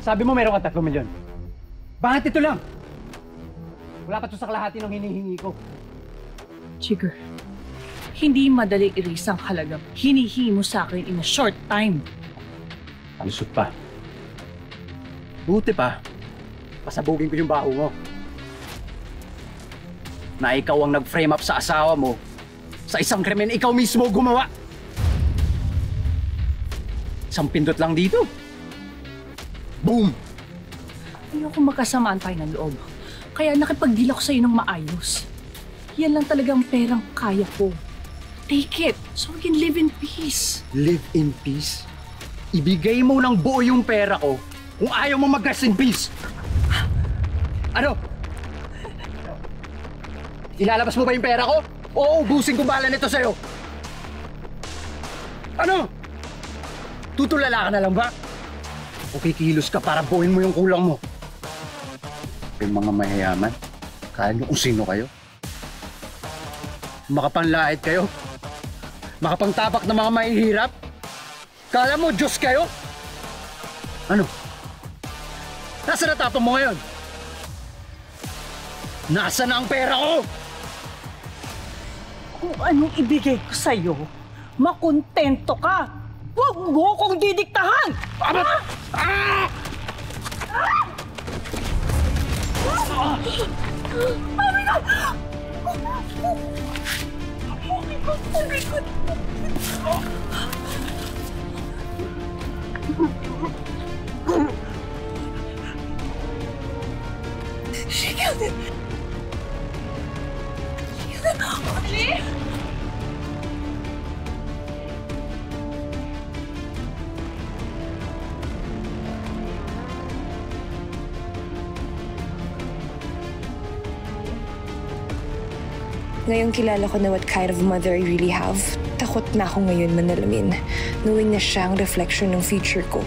Sabi mo meron ka 3 milyon. Bakit ito lang? Wala pa ito sa kalahati ng hinihingi ko. Jigger, hindi madali i-raise ang halagang hinihingi mo sa akin in a short time. Palusot pa. Buti pa. Pasabugin ko yung baho mo. Na ikaw ang nag-frame up sa asawa mo sa isang krimen ikaw mismo gumawa. Isang pindot lang dito. Boom! Ayoko magkasamaan tayo ng loob. Kaya nakipag-deal ako sa'yo ng maayos. Yan lang talagang perang kaya ko. Take it, so we can live in peace. Live in peace? Ibigay mo ng buo yung pera ko kung ayaw mo mag-rest in peace. Ano? Ilalabas mo ba yung pera ko? O ubusin ko bala nito sa'yo? Ano? Tutulala ka na lang ba? O kikilos ka para buuin mo yung kulang mo? Yung mga mayayaman, kaya nyo kung sino kayo? Makapanlait kayo? Makapangtabak ng mga mahihirap? Kala mo Diyos kayo? Ano? Nasaan na tapang mo ngayon? Nasaan na ang pera ko? Kung anong ibigay ko sa'yo, makontento ka. Huwag mo kong didiktahan! Abat! Ah! Oh my God! Oh my God! Oh my God! She killed him! She killed him! Audrey! Ngayong kilala ko na what kind of mother I really have, takot na ako ngayon manalamin, knowing na siya ang reflection ng future ko.